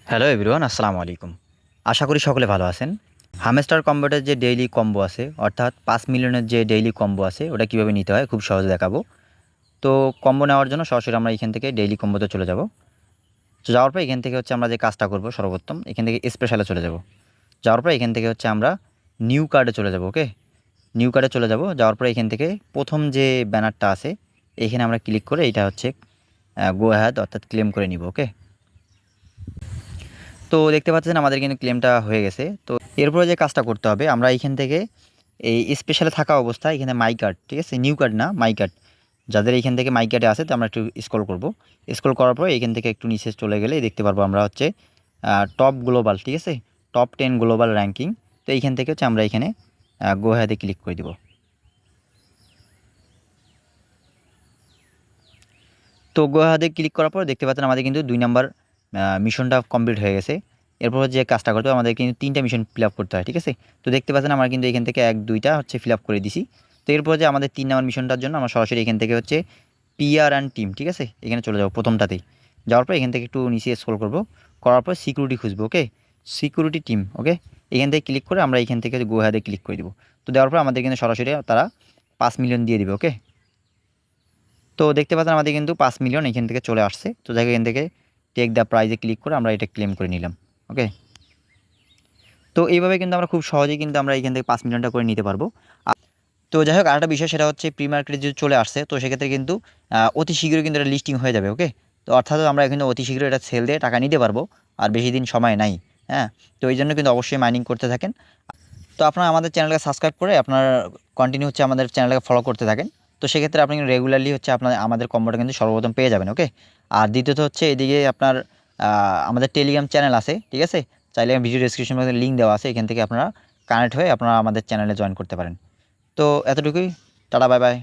Hello everyone, আসসালামু আলাইকুম। আশা করি সকলে ভালো আছেন। হামস্টার কম্বোটের যে ডেইলি কম্বো আছে, অর্থাৎ ৫ মিলিয়নের যে ডেইলি কম্বো আছে, ওটা কীভাবে নিতে হয় খুব সহজে দেখাবো। তো কম্বো নেওয়ার জন্য সরাসরি আমরা এখান থেকে ডেইলি কম্বোতে চলে যাব। তো যাওয়ার পর এখান থেকে হচ্ছে আমরা যে কাজটা করব সর্বপ্রথম এখান থেকে স্পেশালে চলে যাব। যাওয়ার পর এখান থেকে হচ্ছে আমরা নিউ কার্ডে চলে যাব। ওকে, নিউ কার্ডে চলে যাব। যাওয়ার পর এখান থেকে প্রথম যে ব্যানারটা আছে এখানে আমরা ক্লিক করে এটা হচ্ছে গো অ্যাহেড অর্থাৎ ক্লেম করে নিব। ওকে, তো দেখতে পাচ্ছেন আমাদের কিন্তু ক্লেমটা হয়ে গেছে। তো এরপরে যে কাজটা করতে হবে, আমরা এইখান থেকে এই স্পেশালে থাকা অবস্থায় এখানে মাই কার্ড, ঠিক আছে, নিউ কার্ড না মাই কার্ড, যাদের এইখান থেকে মাই কার্ডে আছে তো আমরা একটু স্ক্রল করব। স্ক্রল করার পর এইখান থেকে একটু নিচে চলে গেলে দেখতে পারবো আমরা হচ্ছে টপ গ্লোবাল, ঠিক আছে, টপ 10 গ্লোবাল র্যাঙ্কিং। তো এইখান থেকে হচ্ছে আমরা এখানে গো হ্যাতে ক্লিক করে দিব। তো গো হ্যাতে ক্লিক করার পর দেখতে পাচ্ছেন আমাদের কিন্তু 2 নাম্বার মিশনটা কমপ্লিট হয়ে গেছে। এরপর যে কাজটা করতে হবে আমাদের কিন্তু 3টা মিশন ফিল আপ করতে হয়, ঠিক আছে। তো দেখতে পাচ্ছেন আমরা কিন্তু এখান থেকে 1-2টা হচ্ছে ফিল আপ করে দিছি। তো এরপর যে আমাদের 3 নাম্বার মিশনটার জন্য আমরা সরাসরি এখান থেকে হচ্ছে পিআর অ্যান্ড টিম, ঠিক আছে, এখানে চলে যাবো প্রথমটাতেই। যাওয়ার পর এখান থেকে একটু নিচে স্ক্রল করব, করার পর সিকিউরিটি খুঁজবো। ওকে, সিকিউরিটি টিম। ওকে, এখান থেকে ক্লিক করে আমরা এখান থেকে গো হ্যাতে ক্লিক করে দিব। তো দেওয়ার পর আমাদের কিন্তু সরাসরি তারা 5 মিলিয়ন দিয়ে দিবে। ওকে, তো দেখতে পাচ্ছেন আমাদের কিন্তু 5 মিলিয়ন এখান থেকে চলে আসছে। তো যাই হোক, এখান থেকে টেক দ্য প্রাইজে ক্লিক করে আমরা এটা ক্লেম করে নিলাম। ওকে, তো এইভাবে কিন্তু আমরা খুব সহজেই কিন্তু আমরা এখান থেকে 5 মিলিয়নটা করে নিতে পারবো। তো যাই হোক, আরেকটা বিষয় সেটা হচ্ছে প্রি মার্কেটে যদি চলে আসছে তো সেক্ষেত্রে কিন্তু অতি শীঘ্রই কিন্তু এটা লিস্টিং হয়ে যাবে। ওকে, তো অর্থাৎ আমরা কিন্তু অতি শীঘ্রই এটা সেল দিয়ে টাকা নিতে পারবো। আর বেশি দিন সময় নাই। হ্যাঁ, তো এই জন্য কিন্তু অবশ্যই মাইনিং করতে থাকেন। তো আপনারা আমাদের চ্যানেলকে সাবস্ক্রাইব করে আপনার কন্টিনিউ হচ্ছে আমাদের চ্যানেলকে ফলো করতে থাকেন। তো সেক্ষেত্রে আপনি রেগুলারলি হচ্ছে আপনার আমাদের কম্বোটা কিন্তু সর্বপ্রথম পেয়ে যাবেন। ওকে, আর দ্বিতীয়ত হচ্ছে এদিকে আপনার আমাদের টেলিগ্রাম চ্যানেল আছে, ঠিক আছে, চাইলে ভিডিও ডেসক্রিপশন মধ্যে লিঙ্ক দেওয়া আছে, এখান থেকে আপনারা কানেক্ট হয়ে আপনারা আমাদের চ্যানেলে জয়েন করতে পারেন। তো এতটুকুই, টাটা, বাই বাই।